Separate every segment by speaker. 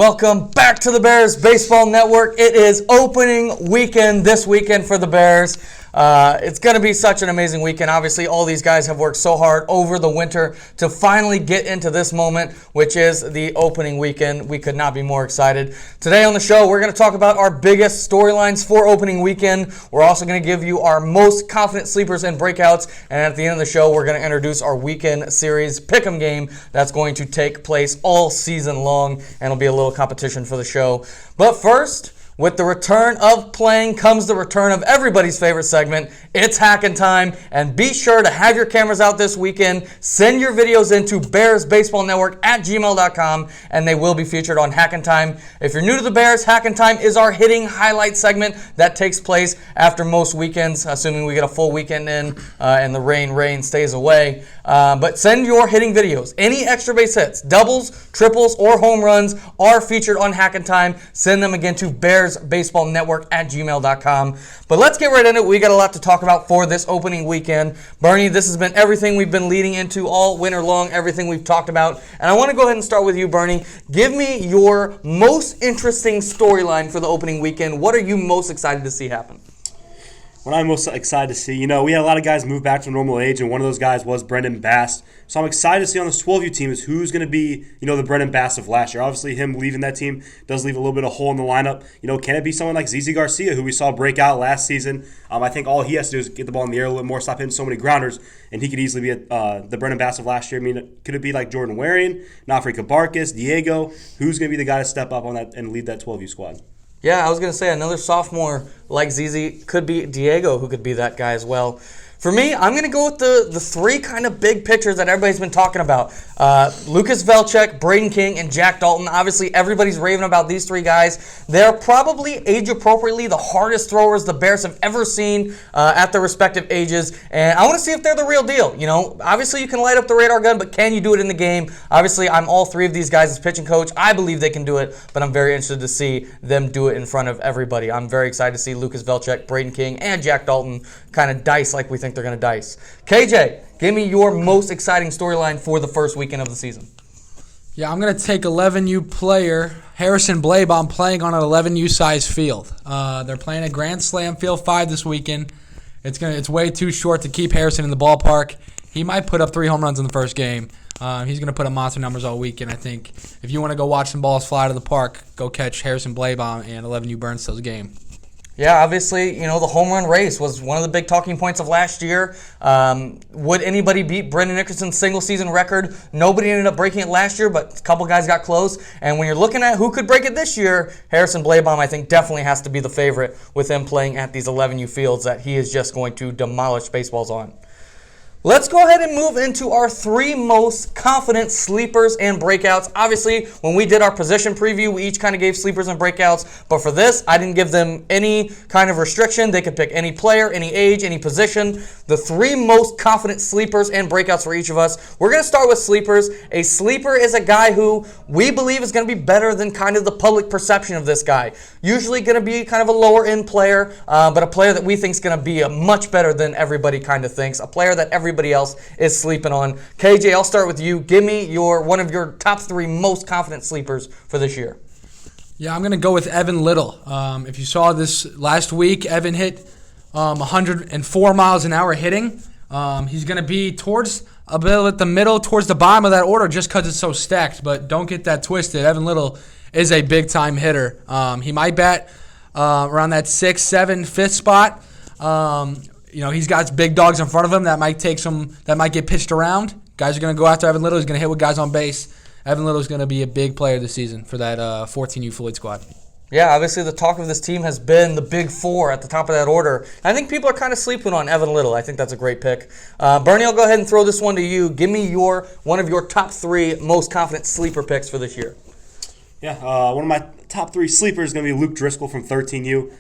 Speaker 1: Welcome back to the Bears Baseball Network. It is opening weekend this weekend for the Bears. It's going to be such an amazing weekend. Obviously, all these guys have worked so hard over the winter to finally get into this moment, which is the opening weekend. We could not be more excited. Today on the show, we're going to talk about our biggest storylines for opening weekend. We're also going to give you our most confident sleepers and breakouts. And at the end of the show, we're going to introduce our weekend series pick'em game that's going to take place all season long, and it'll be a little competition for the show. But first, with the return of playing comes the return of everybody's favorite segment. It's hacking time, and be sure to have your cameras out this weekend. Send your videos into bearsbaseballnetwork@gmail.com, and they will be featured on Hacking Time. If you're new to the Bears, Hacking Time is our hitting highlight segment that takes place after most weekends, assuming we get a full weekend in and the rain stays away. But send your hitting videos. Any extra base hits, doubles, triples, or home runs are featured on Hacking Time. Send them again to bearsbaseballnetwork@gmail.com. But let's get right into it. We got a lot to talk about for this opening weekend. Bernie, this has been everything we've been leading into all winter long, everything we've talked about. And I want to go ahead and start with you, Bernie. Give me your most interesting storyline for the opening weekend. What are you most excited to see happen?
Speaker 2: What I'm most excited to see, we had a lot of guys move back to normal age, and one of those guys was Brendan Bass. So I'm excited to see on this 12U team is who's going to be, the Brendan Bass of last year. Obviously, him leaving that team does leave a little bit of hole in the lineup. Can it be someone like ZZ Garcia, who we saw break out last season? I think all he has to do is get the ball in the air a little bit more, stop hitting so many grounders, and he could easily be the Brendan Bass of last year. Could it be like Jordan Waring, Nafri Kabarkis, Diego? Who's going to be the guy to step up on that and lead that 12U squad?
Speaker 1: Yeah, I was going to say another sophomore like ZZ could be Diego, who could be that guy as well. For me, I'm going to go with the three kind of big pitchers that everybody's been talking about. Lucas Velchek, Braden King, and Jack Dalton. Obviously, everybody's raving about these three guys. They're probably age-appropriately the hardest throwers the Bears have ever seen at their respective ages. And I want to see if they're the real deal. Obviously, you can light up the radar gun, but can you do it in the game? Obviously, I'm all three of these guys as pitching coach. I believe they can do it, but I'm very interested to see them do it in front of everybody. I'm very excited to see Lucas Velchek, Braden King, and Jack Dalton kind of dice like we think they're going to dice. KJ, give me your most exciting storyline for the first weekend of the season.
Speaker 3: Yeah, I'm going to take 11U player Harrison Blaibom playing on an 11U size field. They're playing at Grand Slam Field 5 this weekend. It's way too short to keep Harrison in the ballpark. He might put up 3 home runs in the first game. He's going to put up monster numbers all weekend, I think. If you want to go watch some balls fly to the park, go catch Harrison Blaibom and 11U Burnstill's game.
Speaker 1: Yeah, obviously, the home run race was one of the big talking points of last year. Would anybody beat Brendan Nickerson's single-season record? Nobody ended up breaking it last year, but a couple guys got close. And when you're looking at who could break it this year, Harrison Blaibom, I think, definitely has to be the favorite with him playing at these 11U fields that he is just going to demolish baseballs on. Let's go ahead and move into our 3 most confident sleepers and breakouts. Obviously, when we did our position preview, we each kind of gave sleepers and breakouts. But for this, I didn't give them any kind of restriction. They could pick any player, any age, any position. The 3 most confident sleepers and breakouts for each of us. We're going to start with sleepers. A sleeper is a guy who we believe is going to be better than kind of the public perception of this guy. Usually going to be kind of a lower-end player, but a player that we think is going to be a much better than everybody kind of thinks. A player that everybody else is sleeping on. KJ, I'll start with you. Give me one of your top 3 most confident sleepers for this year.
Speaker 3: Yeah, I'm going to go with Evan Little. If you saw this last week, Evan hit 104 miles an hour hitting. He's going to be towards a bit at the middle, towards the bottom of that order just because it's so stacked, but don't get that twisted. Evan Little is a big-time hitter. He might bat around that 6th, 7th, 5th spot. He's got big dogs in front of him that might get pitched around. Guys are going to go after Evan Little. He's going to hit with guys on base. Evan Little is going to be a big player this season for that 14U Floyd squad.
Speaker 1: Yeah, obviously the talk of this team has been the big 4 at the top of that order. I think people are kind of sleeping on Evan Little. I think that's a great pick. Bernie, I'll go ahead and throw this one to you. Give me one of your top 3 most confident sleeper picks for this year.
Speaker 2: Yeah, one of my top 3 sleepers is going to be Luke Driscoll from 13U.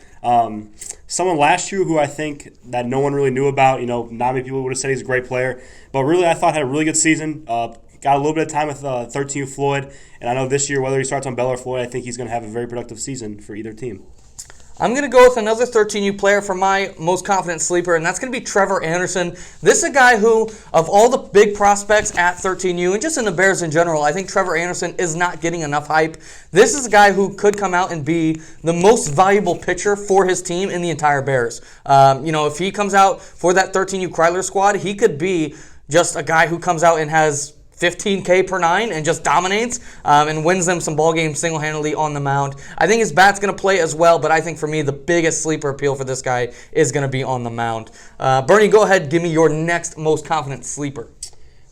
Speaker 2: Someone last year who I think that no one really knew about. Not many people would have said he's a great player, but really I thought had a really good season. Got a little bit of time with 13U Floyd, and I know this year, whether he starts on Bell or Floyd, I think he's going to have a very productive season for either team.
Speaker 1: I'm going to go with another 13U player for my most confident sleeper, and that's going to be Trevor Anderson. This is a guy who, of all the big prospects at 13U, and just in the Bears in general, I think Trevor Anderson is not getting enough hype. This is a guy who could come out and be the most valuable pitcher for his team in the entire Bears. If he comes out for that 13U Kryler squad, he could be just a guy who comes out and has 15K per nine and just dominates and wins them some ball games single-handedly on the mound. I think his bat's going to play as well, but I think for me the biggest sleeper appeal for this guy is going to be on the mound. Bernie, go ahead. Give me your next most confident sleeper.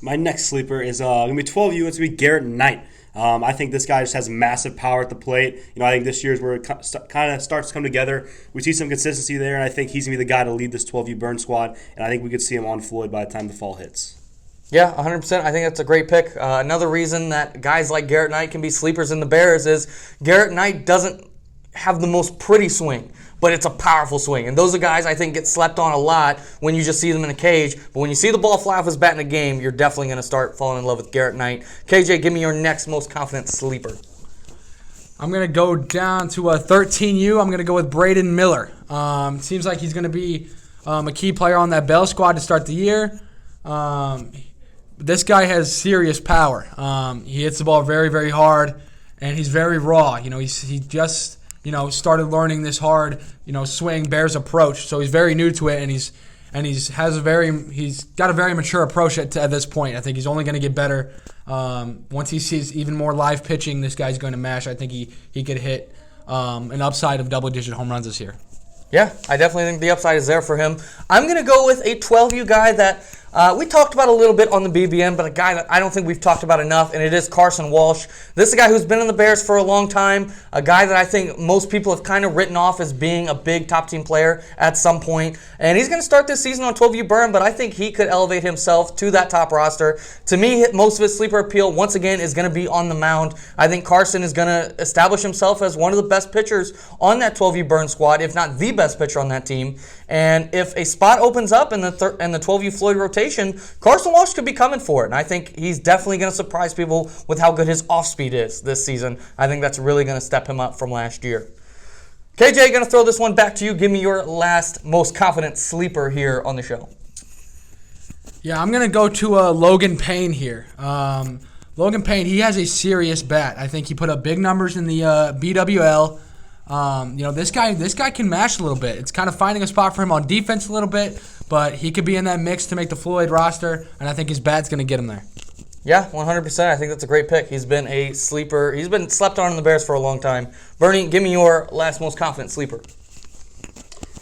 Speaker 2: My next sleeper is going to be 12U. It's going to be Garrett Knight. I think this guy just has massive power at the plate. I think this year is where it kind of starts to come together. We see some consistency there, and I think he's going to be the guy to lead this 12U burn squad, and I think we could see him on Floyd by the time the fall hits.
Speaker 1: Yeah, 100%. I think that's a great pick. Another reason that guys like Garrett Knight can be sleepers in the Bears is Garrett Knight doesn't have the most pretty swing, but it's a powerful swing. And those are guys I think get slept on a lot when you just see them in a cage. But when you see the ball fly off his bat in a game, you're definitely going to start falling in love with Garrett Knight. KJ, give me your next most confident sleeper.
Speaker 3: I'm going to go down to a 13U. I'm going to go with Braden Miller. Seems like he's going to be a key player on that Bell squad to start the year. This guy has serious power. He hits the ball very, very hard, and he's very raw. He just started learning this hard swing Bears approach, so he's very new to it, and he's got a very mature approach at this point. I think he's only going to get better once he sees even more live pitching. This guy's going to mash. I think he could hit an upside of double-digit home runs this year.
Speaker 1: Yeah, I definitely think the upside is there for him. I'm going to go with a 12U guy that we talked about a little bit on the BBN, but a guy that I don't think we've talked about enough, and it is Carson Walsh. This is a guy who's been in the Bears for a long time, a guy that I think most people have kind of written off as being a big top-team player at some point, and he's going to start this season on 12U burn, but I think he could elevate himself to that top roster. To me, most of his sleeper appeal, once again, is going to be on the mound. I think Carson is going to establish himself as one of the best pitchers on that 12U burn squad, if not the best pitcher on that team, and if a spot opens up in the 12U Floyd rotation, Carson Walsh could be coming for it, and I think he's definitely going to surprise people with how good his off-speed is this season. I think that's really going to step him up from last year. KJ, going to throw this one back to you. Give me your last most confident sleeper here on the show.
Speaker 3: Yeah, I'm going to go to Logan Payne here. Logan Payne, he has a serious bat. I think he put up big numbers in the BWL. This guy can mash a little bit. It's kind of finding a spot for him on defense a little bit, but he could be in that mix to make the Floyd roster, and I think his bat's going to get him there.
Speaker 1: Yeah, 100%. I think that's a great pick. He's been a sleeper. He's been slept on in the Bears for a long time. Bernie, give me your last most confident sleeper.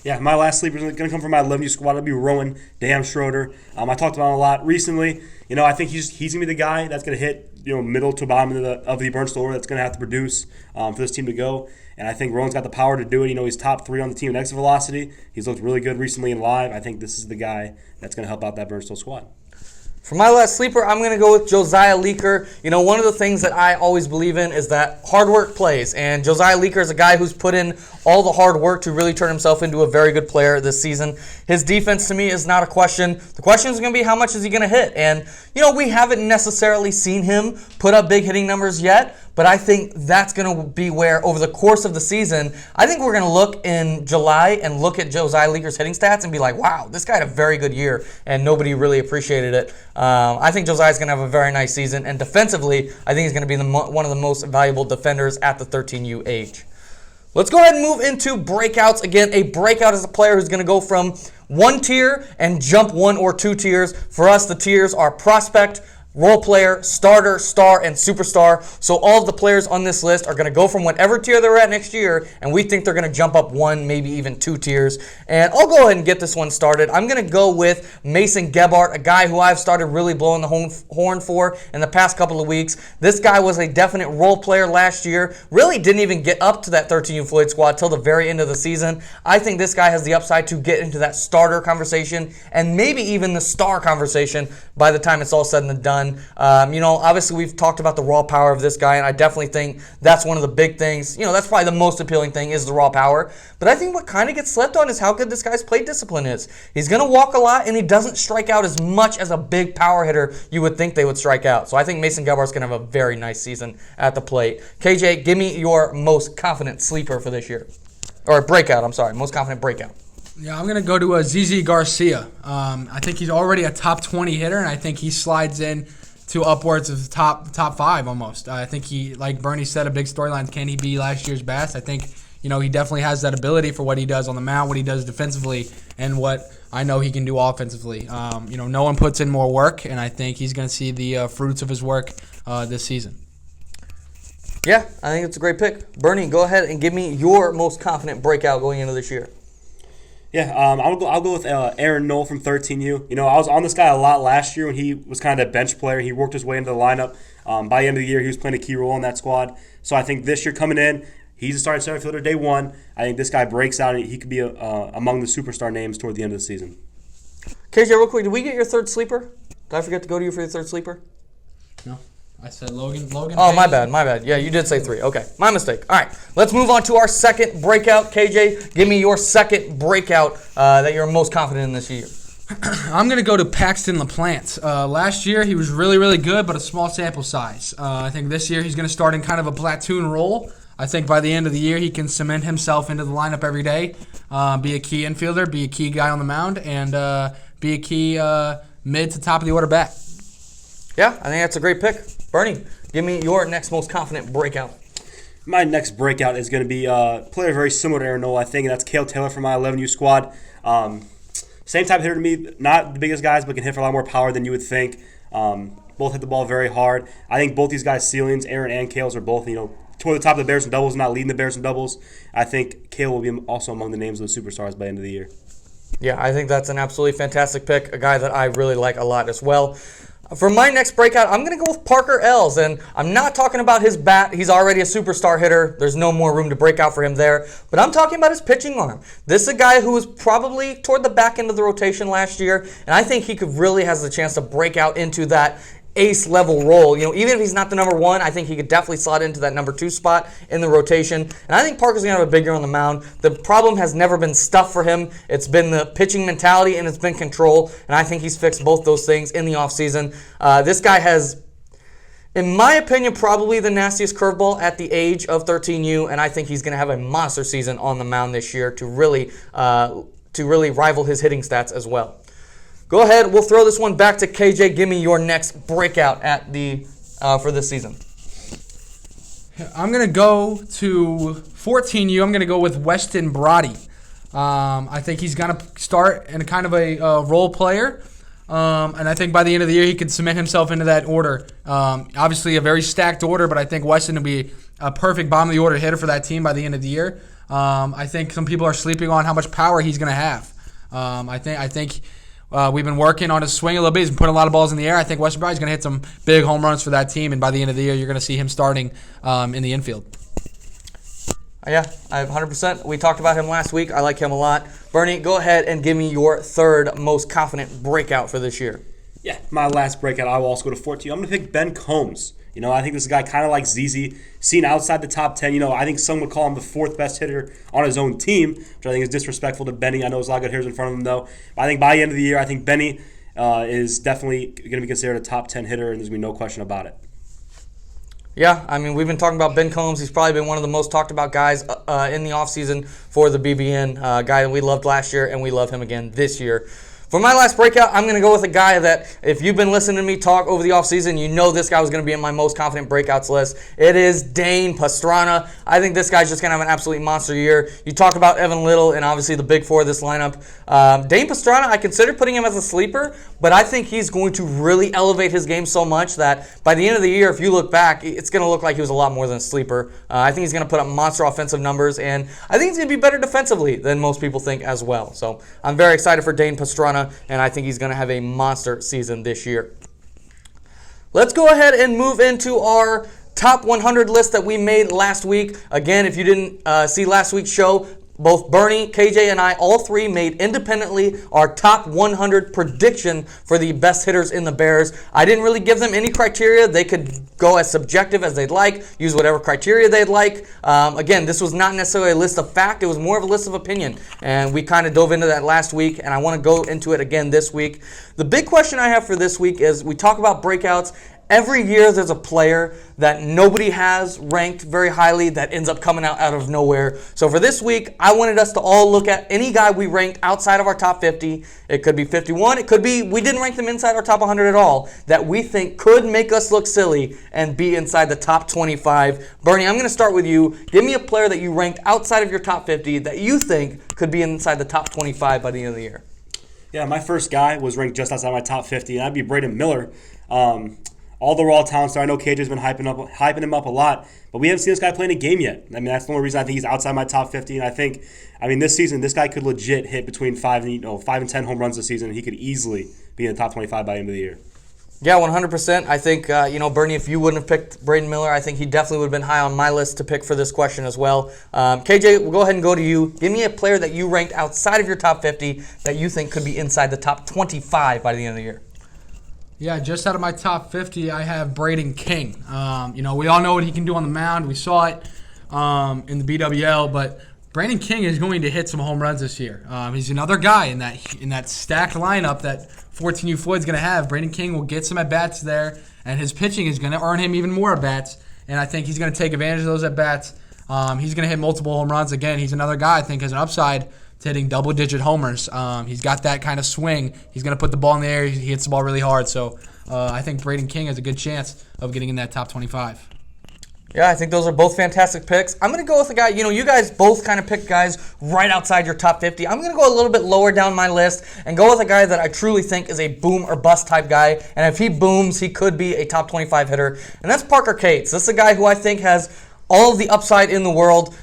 Speaker 2: Yeah, my last sleeper is going to come from my 11U squad. It'll be Rowan Schroeder. I talked about him a lot recently. I think he's going to be the guy that's going to hit middle to bottom of the burn store that's going to have to produce for this team to go. And I think Rowan's got the power to do it. He's top 3 on the team in exit velocity. He's looked really good recently in live. I think this is the guy that's going to help out that Burnstone squad.
Speaker 1: For my last sleeper, I'm going to go with Josiah Leaker. One of the things that I always believe in is that hard work plays. And Josiah Leaker is a guy who's put in all the hard work to really turn himself into a very good player this season. His defense, to me, is not a question. The question is going to be how much is he going to hit? And, we haven't necessarily seen him put up big hitting numbers yet. But I think that's going to be where, over the course of the season, I think we're going to look in July and look at Josiah Leaker's hitting stats and be like, wow, this guy had a very good year, and nobody really appreciated it. I think Josiah's going to have a very nice season, and defensively, I think he's going to be one of the most valuable defenders at the 13U age. Let's go ahead and move into breakouts. Again, a breakout is a player who's going to go from one tier and jump 1 or 2 tiers. For us, the tiers are prospect, role player, starter, star, and superstar. So all of the players on this list are going to go from whatever tier they're at next year, and we think they're going to jump up 1, maybe even 2 tiers. And I'll go ahead and get this one started. I'm going to go with Mason Gebhardt, a guy who I've started really blowing the horn for in the past couple of weeks. This guy was a definite role player last year. Really didn't even get up to that 13U Floyd squad till the very end of the season. I think this guy has the upside to get into that starter conversation and maybe even the star conversation by the time it's all said and done. Obviously we've talked about the raw power of this guy, and I definitely think that's one of the big things. That's probably the most appealing thing is the raw power. But I think what kind of gets slept on is how good this guy's plate discipline is. He's going to walk a lot, and he doesn't strike out as much as a big power hitter you would think they would strike out. So I think Mason Gebhardt's going to have a very nice season at the plate. KJ, give me your most confident sleeper for this year. or breakout. I'm sorry, most confident breakout.
Speaker 3: Yeah, I'm going to go to ZZ Garcia. I think he's already a top 20 hitter, and I think he slides in to upwards of the top 5 almost. I think he, like Bernie said, a big storyline. Can he be last year's best? I think, he definitely has that ability for what he does on the mound, what he does defensively, and what I know he can do offensively. No one puts in more work, and I think he's going to see the fruits of his work this season.
Speaker 1: Yeah, I think it's a great pick. Bernie, go ahead and give me your most confident breakout going into this year.
Speaker 2: Yeah, I'll go with Aaron Noel from 13U. I was on this guy a lot last year when he was kind of a bench player. He worked his way into the lineup. By the end of the year, he was playing a key role in that squad. So I think this year coming in, he's a starting center fielder day one. I think this guy breaks out and he could be among the superstar names toward the end of the season.
Speaker 1: KJ, real quick, did we get your third sleeper? Did I forget to go to you for your third sleeper?
Speaker 3: No. I said Logan.
Speaker 1: Oh, my bad. Yeah, you did say 3. Okay, my mistake. All right, let's move on to our second breakout. KJ, give me your second breakout that you're most confident in this year.
Speaker 3: I'm going to go to Paxton LaPlante. Last year, he was really, really good, but a small sample size. I think this year he's going to start in kind of a platoon role. I think by the end of the year, he can cement himself into the lineup every day, be a key infielder, be a key guy on the mound, and be a key mid to top of the order bat.
Speaker 1: Yeah, I think that's a great pick. Bernie, give me your next most confident breakout.
Speaker 2: My next breakout is going to be a player very similar to Aaron Noel, I think, and that's Cale Taylor from my 11U squad. Same type of hitter to me, not the biggest guys, but can hit for a lot more power than you would think. Both hit the ball very hard. I think both these guys' ceilings, Aaron and Cale's, are both, toward the top of the Bears and doubles, not leading the Bears and doubles. I think Cale will be also among the names of the superstars by the end of the year.
Speaker 1: Yeah, I think that's an absolutely fantastic pick, a guy that I really like a lot as well. For my next breakout, I'm going to go with Parker Ells, and I'm not talking about his bat. He's already a superstar hitter. There's no more room to break out for him there. But I'm talking about his pitching arm. This is a guy who was probably toward the back end of the rotation last year, and I think he could really has the chance to break out into that ace level role. Even if he's not the number 1, I think he could definitely slot into that number 2 spot in the rotation. And I think Parker's going to have a big year on the mound. The problem has never been stuff for him. It's been the pitching mentality and it's been control. And I think he's fixed both those things in the offseason. This guy has, in my opinion, probably the nastiest curveball at the age of 13U. And I think he's going to have a monster season on the mound this year to really rival his hitting stats as well. Go ahead. We'll throw this one back to KJ. Give me your next breakout for this season.
Speaker 3: I'm going to go to 14U. I'm going to go with Weston Brody. I think he's going to start in kind of a role player. And I think by the end of the year, he can cement himself into that order. Obviously, a very stacked order, but I think Weston will be a perfect bottom of the order hitter for that team by the end of the year. I think some people are sleeping on how much power he's going to have. I think we've been working on his swing a little bit. He's been putting a lot of balls in the air. I think Weston Brody's going to hit some big home runs for that team, and by the end of the year, you're going to see him starting in the infield.
Speaker 1: Yeah, I 100%. We talked about him last week. I like him a lot. Bernie, go ahead and give me your third most confident breakout for this year.
Speaker 2: Yeah, my last breakout, I will also go to 14. I'm going to pick Ben Combs. I think this is a guy kind of like ZZ, seen outside the top 10. I think some would call him the 4th best hitter on his own team, which I think is disrespectful to Benny. I know there's a lot of good hitters in front of him, though. But I think by the end of the year, I think Benny is definitely going to be considered a top 10 hitter, and there's going to be no question about it.
Speaker 1: Yeah, I mean, we've been talking about Ben Combs. He's probably been one of the most talked about guys in the offseason for the BBN, guy that we loved last year, and we love him again this year. For my last breakout, I'm going to go with a guy that, if you've been listening to me talk over the offseason, you know this guy was going to be in my most confident breakouts list. It is Dane Pastrana. I think this guy's just going to have an absolutely monster year. You talk about Evan Little and obviously the big 4 of this lineup. Dane Pastrana, I considered putting him as a sleeper, but I think he's going to really elevate his game so much that by the end of the year, if you look back, it's going to look like he was a lot more than a sleeper. I think he's going to put up monster offensive numbers, and I think he's going to be better defensively than most people think as well. So I'm very excited for Dane Pastrana, and I think he's going to have a monster season this year. Let's go ahead and move into our top 100 list that we made last week. Again, if you didn't see last week's show, both Bernie, KJ, and I, all 3 made independently our top 100 prediction for the best hitters in the Bears. I didn't really give them any criteria. They could go as subjective as they'd like, use whatever criteria they'd like. Again, this was not necessarily a list of fact. It was more of a list of opinion. And we kind of dove into that last week, and I want to go into it again this week. The big question I have for this week is we talk about breakouts. every year there's a player that nobody has ranked very highly that ends up coming out of nowhere. So for this week, I wanted us to all look at any guy we ranked outside of our top 50. It could be 51. It could be we didn't rank them inside our top 100 at all, that we think could make us look silly and be inside the top 25. Bernie, I'm going to start with you. Give me a player that you ranked outside of your top 50 that you think could be inside the top 25 by the end of the year.
Speaker 2: Yeah, my first guy was ranked just outside my top 50, and that'd be Braden Miller. All the raw talent star. I know KJ's been hyping him up a lot, but we haven't seen this guy play in a game yet. I mean, that's the only reason I think he's outside my top 50. And I mean, this season, this guy could legit hit between 5 and 10 home runs this season, and he could easily be in the top 25 by the end of the year.
Speaker 1: Yeah, 100%. I think, Bernie, if you wouldn't have picked Braden Miller, I think he definitely would have been high on my list to pick for this question as well. KJ, we'll go ahead and go to you. Give me a player that you ranked outside of your top 50 that you think could be inside the top 25 by the end of the year.
Speaker 3: Yeah, just out of my top 50, I have Braden King. We all know what he can do on the mound. We saw it in the BWL, but Braden King is going to hit some home runs this year. He's another guy in that stacked lineup that 14U Floyd's going to have. Braden King will get some at-bats there, and his pitching is going to earn him even more at-bats, and I think he's going to take advantage of those at-bats. He's going to hit multiple home runs. Again, he's another guy I think has an upside to hitting double-digit homers. He's got that kind of swing. He's going to put the ball in the air. He hits the ball really hard. So I think Braden King has a good chance of getting in that top 25.
Speaker 1: Yeah, I think those are both fantastic picks. I'm going to go with a guy, you guys both kind of picked guys right outside your top 50. I'm going to go a little bit lower down my list and go with a guy that I truly think is a boom or bust type guy. And if he booms, he could be a top 25 hitter. And that's Parker Cates. This is a guy who I think has all of the upside in the world.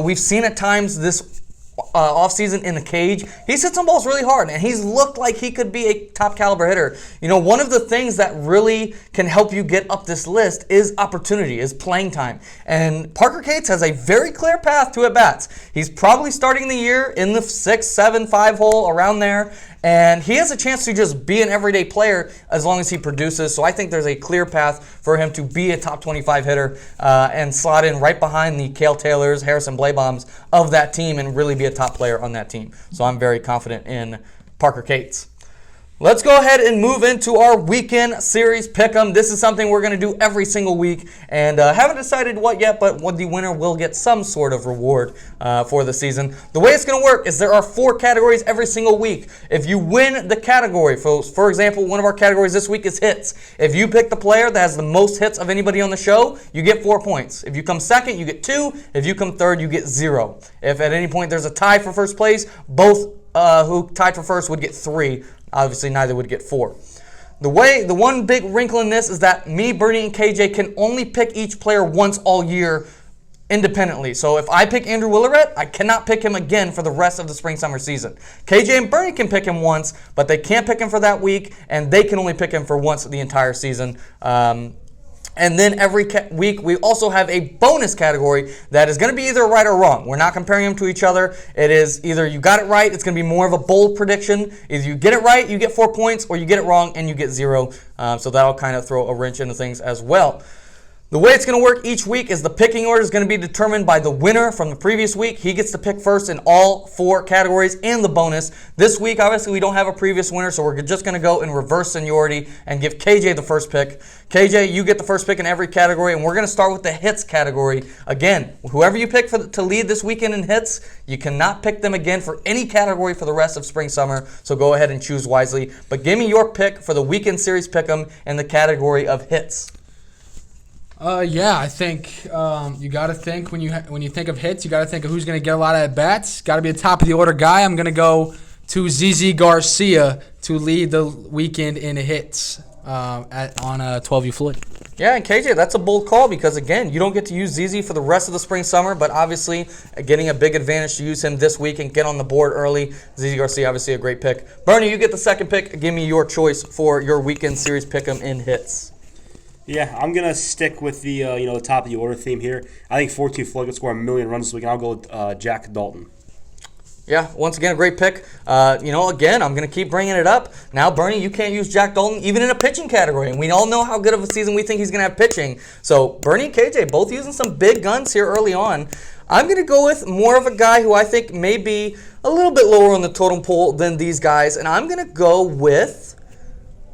Speaker 1: We've seen at times this offseason in the cage, he's hit some balls really hard, and he's looked like he could be a top caliber hitter. One of the things that really can help you get up this list is opportunity, is playing time. And Parker Cates has a very clear path to at-bats. He's probably starting the year in the 6, 7, 5 hole, around there. And he has a chance to just be an everyday player as long as he produces. So I think there's a clear path for him to be a top 25 hitter and slot in right behind the Cale Taylors, Harrison Blaibaums of that team and really be a top player on that team. So I'm very confident in Parker Cates. Let's go ahead and move into our weekend series pick'em. This is something we're going to do every single week, and haven't decided what yet, but the winner will get some sort of reward for the season. The way it's going to work is there are 4 categories every single week. If you win the category, for example, one of our categories this week is hits. If you pick the player that has the most hits of anybody on the show, you get 4 points. If you come second, you get 2. If you come third, you get 0. If at any point there's a tie for first place, both who tied for first would get 3. Obviously, neither would get 4. The one big wrinkle in this is that me, Bernie, and KJ can only pick each player once all year independently. So if I pick Andrew Willeret, I cannot pick him again for the rest of the spring-summer season. KJ and Bernie can pick him once, but they can't pick him for that week, and they can only pick him for once the entire season. And then every week, we also have a bonus category that is going to be either right or wrong. We're not comparing them to each other. It is either you got it right, it's going to be more of a bold prediction. Either you get it right, you get 4 points, or you get it wrong and you get 0. So that'll kind of throw a wrench into things as well. The way it's going to work each week is the picking order is going to be determined by the winner from the previous week. He gets to pick first in all 4 categories and the bonus. This week, obviously, we don't have a previous winner, so we're just going to go in reverse seniority and give KJ the first pick. KJ, you get the first pick in every category, and we're going to start with the hits category. Again, whoever you pick to lead this weekend in hits, you cannot pick them again for any category for the rest of spring-summer, so go ahead and choose wisely. But give me your pick for the weekend series pick'em in the category of hits.
Speaker 3: I think you got to think when you think of hits, you got to think of who's going to get a lot of at-bats. Got to be a top-of-the-order guy. I'm going to go to ZZ Garcia to lead the weekend in hits on 12U Floyd.
Speaker 1: Yeah, and KJ, that's a bold call because, again, you don't get to use ZZ for the rest of the spring-summer, but obviously getting a big advantage to use him this week and get on the board early. ZZ Garcia, obviously a great pick. Bernie, you get the second pick. Give me your choice for your weekend series pick'em in hits.
Speaker 2: Yeah, I'm going to stick with the the top of the order theme here. I think 14 Floyd could score 1 million runs this week, and I'll go with Jack Dalton.
Speaker 1: Yeah, once again, a great pick. Again, I'm going to keep bringing it up. Now, Bernie, you can't use Jack Dalton even in a pitching category, and we all know how good of a season we think he's going to have pitching. So Bernie and KJ both using some big guns here early on. I'm going to go with more of a guy who I think may be a little bit lower on the totem pole than these guys, and I'm going to go with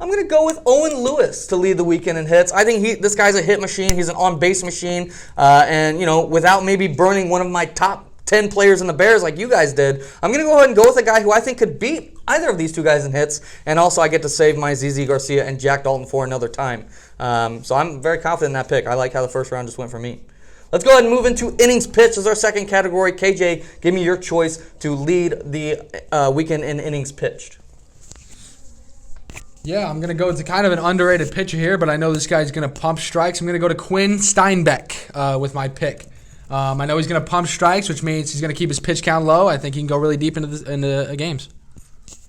Speaker 1: I'm going to go with Owen Lewis to lead the weekend in hits. I think this guy's a hit machine. He's an on-base machine. And, without maybe burning one of my top 10 players in the Bears like you guys did, I'm going to go ahead and go with a guy who I think could beat either of these two guys in hits. And also I get to save my ZZ Garcia and Jack Dalton for another time. So I'm very confident in that pick. I like how the first round just went for me. Let's go ahead and move into innings pitched as our second category. KJ, give me your choice to lead the weekend in innings pitched.
Speaker 3: Yeah, I'm going to go to kind of an underrated pitcher here, but I know this guy's going to pump strikes. I'm going to go to Quinn Steinbeck with my pick. I know he's going to pump strikes, which means he's going to keep his pitch count low. I think he can go really deep into games.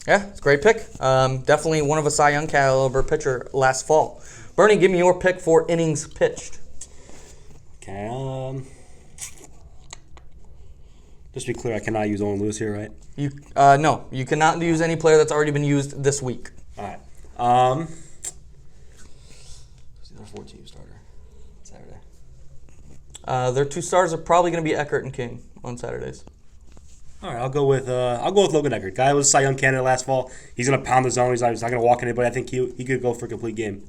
Speaker 1: Yeah, it's a great pick. Definitely one of a Cy Young caliber pitcher last fall. Bernie, give me your pick for innings pitched.
Speaker 2: Okay. Just to be clear, I cannot use Owen Lewis here, right?
Speaker 1: No, you cannot use any player that's already been used this week.
Speaker 2: All right. Who's their 14 starter Saturday?
Speaker 1: Their two stars are probably going to be Eckert and King on Saturdays.
Speaker 2: All right, I'll go with Logan Eckert. Guy was Cy Young candidate last fall. He's going to pound the zone. He's not going to walk anybody. I think he could go for a complete game.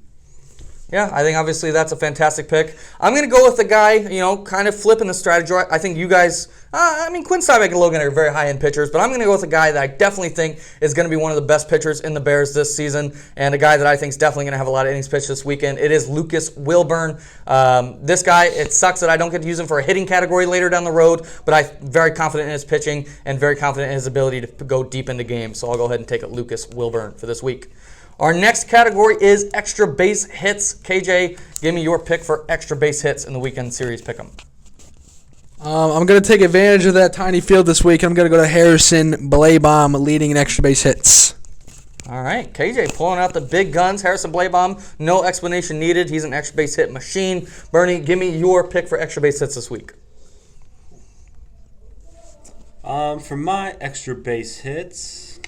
Speaker 1: Yeah, I think obviously that's a fantastic pick. I'm going to go with the guy, kind of flipping the strategy. I think you guys, Quinn Steinbeck and Logan are very high-end pitchers, but I'm going to go with a guy that I definitely think is going to be one of the best pitchers in the Bears this season, and a guy that I think is definitely going to have a lot of innings pitched this weekend. It is Lucas Wilburn. This guy, it sucks that I don't get to use him for a hitting category later down the road, but I'm very confident in his pitching and very confident in his ability to go deep into games, so I'll go ahead and take Lucas Wilburn for this week. Our next category is extra base hits. KJ, give me your pick for extra base hits in the weekend series pick'em.
Speaker 3: I'm going to take advantage of that tiny field this week. I'm going to go to Harrison Bleibom leading in extra base hits.
Speaker 1: All right, KJ pulling out the big guns. Harrison Bleibom, no explanation needed. He's an extra base hit machine. Bernie, give me your pick for extra base hits this week.
Speaker 2: For my extra base hits,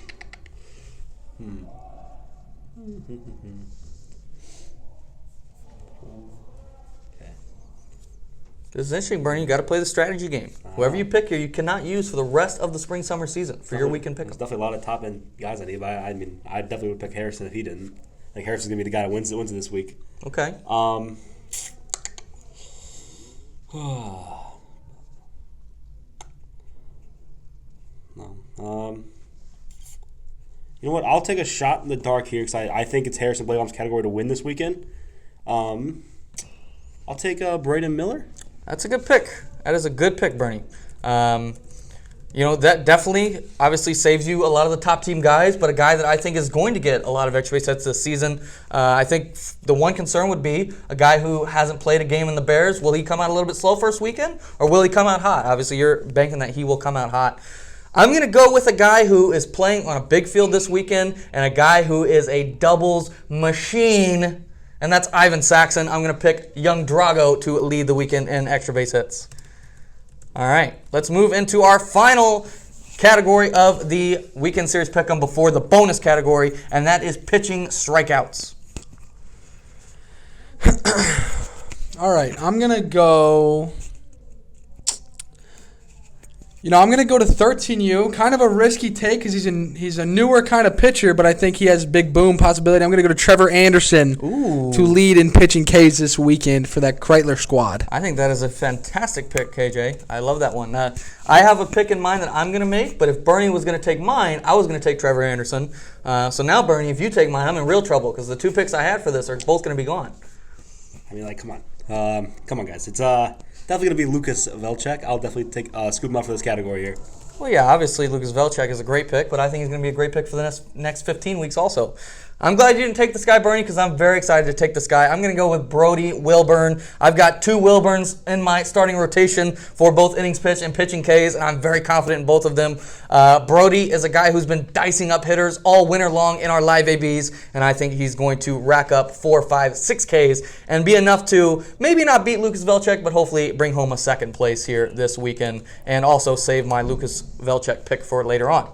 Speaker 1: This is interesting, Bernie. You got to play the strategy game. Whoever you pick here, you cannot use for the rest of the spring-summer season for your weekend pick.
Speaker 2: There's definitely a lot of top-end guys I need, but I definitely would pick Harrison if he didn't. Like, Harrison's going to be the guy that wins it this week.
Speaker 1: Okay.
Speaker 2: You know what? I'll take a shot in the dark here because I think it's Harrison Bleibom's category to win this weekend. I'll take Braden Miller.
Speaker 1: That's a good pick. That is a good pick, Bernie. That definitely obviously saves you a lot of the top team guys, but a guy that I think is going to get a lot of extra base hits this season. I think the one concern would be a guy who hasn't played a game in the Bears. Will he come out a little bit slow first weekend, or will he come out hot? Obviously, you're banking that he will come out hot. I'm going to go with a guy who is playing on a big field this weekend and a guy who is a doubles machine, and that's Ivan Saxon. I'm going to pick Young Drago to lead the weekend in extra base hits. All right, let's move into our final category of the weekend series pick'em before the bonus category, and that is pitching strikeouts.
Speaker 3: All right, I'm going to go... I'm going to go to 13U. Kind of a risky take because he's a newer kind of pitcher, but I think he has big boom possibility. I'm going to go to Trevor Anderson to lead in pitching Ks this weekend for that Kreitler squad.
Speaker 1: I think that is a fantastic pick, KJ. I love that one. I have a pick in mind that I'm going to make, but if Bernie was going to take mine, I was going to take Trevor Anderson. So now, Bernie, if you take mine, I'm in real trouble because the two picks I had for this are both going to be gone.
Speaker 2: Come on. Come on, guys. It's definitely going to be Lucas Velchek. I'll definitely scoop him up for this category here.
Speaker 1: Well, yeah, obviously Lucas Velchek is a great pick, but I think he's going to be a great pick for the next 15 weeks also. I'm glad you didn't take this guy, Bernie, because I'm very excited to take this guy. I'm going to go with Brody Wilburn. I've got two Wilburns in my starting rotation for both innings pitch and pitching Ks, and I'm very confident in both of them. Brody is a guy who's been dicing up hitters all winter long in our live ABs, and I think he's going to rack up 4, 5, 6 Ks and be enough to maybe not beat Lucas Velchek, but hopefully bring home a second place here this weekend and also save my Lucas Velchek pick for later on.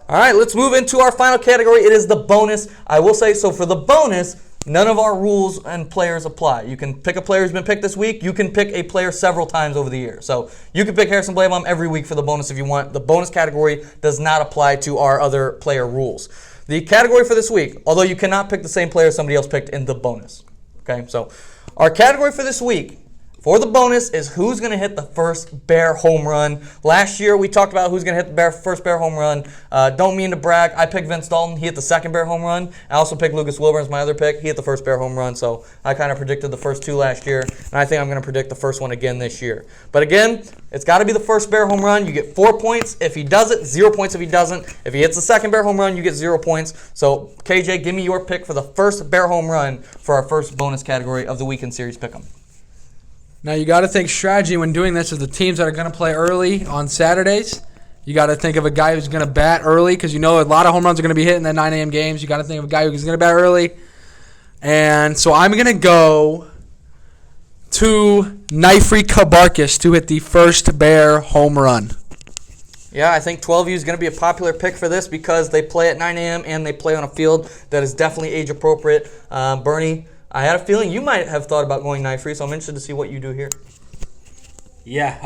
Speaker 1: All right, let's move into our final category. It is the bonus. I will say, so for the bonus, none of our rules and players apply. You can pick a player who's been picked this week. You can pick a player several times over the year. So you can pick Harrison Bleibom every week for the bonus if you want. The bonus category does not apply to our other player rules. The category for this week, although you cannot pick the same player somebody else picked in the bonus. Okay, so our category for this week for the bonus is who's going to hit the first Bear home run. Last year, we talked about who's going to hit the first Bear home run. Don't mean to brag. I picked Vince Dalton. He hit the second Bear home run. I also picked Lucas Wilburn as my other pick. He hit the first Bear home run, so I kind of predicted the first two last year, and I think I'm going to predict the first one again this year. But again, it's got to be the first Bear home run. You get 4 points if he does it, 0 points if he doesn't. If he hits the second Bear home run, you get 0 points. So, KJ, give me your pick for the first Bear home run for our first bonus category of the Weekend Series Pick'em.
Speaker 3: Now, you got to think strategy when doing this is the teams that are going to play early on Saturdays. You got to think of a guy who's going to bat early because you know a lot of home runs are going to be hit in the 9 a.m. games. You got to think of a guy who's going to bat early. And so I'm going to go to Nifri Kabarkis to hit the first Bear home run.
Speaker 1: Yeah, I think 12U is going to be a popular pick for this because they play at 9 a.m. and they play on a field that is definitely age appropriate. Bernie, I had a feeling you might have thought about going Nifri, so I'm interested to see what you do here.
Speaker 2: Yeah,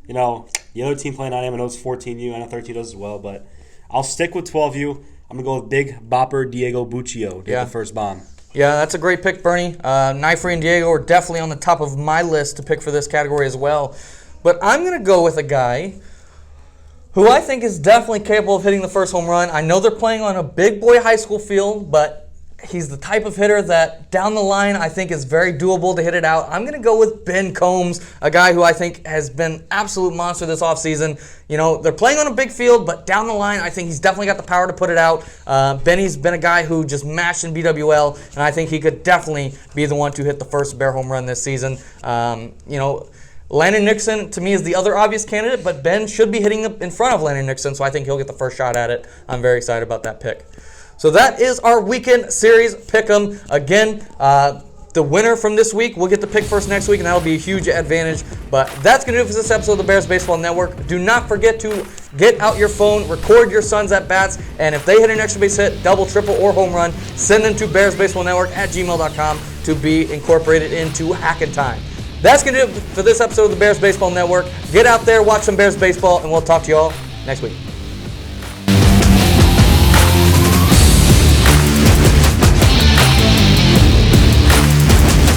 Speaker 2: the other team playing 9 a.m. I know it's 14U. I know 13 does as well, but I'll stick with 12U. I'm going to go with big bopper Diego Buccio to hit the first bomb.
Speaker 1: Yeah, that's a great pick, Bernie. Nifri and Diego are definitely on the top of my list to pick for this category as well. But I'm going to go with a guy who I think is definitely capable of hitting the first home run. I know they're playing on a big boy high school field, but he's the type of hitter that down the line I think is very doable to hit it out. I'm going to go with Ben Combs, a guy who I think has been absolute monster this offseason. You know, they're playing on a big field, but down the line I think he's definitely got the power to put it out. Benny's been a guy who just mashed in BWL, and I think he could definitely be the one to hit the first Bear home run this season. Landon Nixon, to me, is the other obvious candidate, but Ben should be hitting in front of Landon Nixon, so I think he'll get the first shot at it. I'm very excited about that pick. So that is our Weekend Series Pick'em. Again, the winner from this week will get to pick first next week, and that'll be a huge advantage. But that's going to do it for this episode of the Bears Baseball Network. Do not forget to get out your phone, record your sons at bats, and if they hit an extra base hit, double, triple, or home run, send them to bearsbaseballnetwork@gmail.com to be incorporated into Hackin' Time. That's going to do it for this episode of the Bears Baseball Network. Get out there, watch some Bears baseball, and we'll talk to you all next week.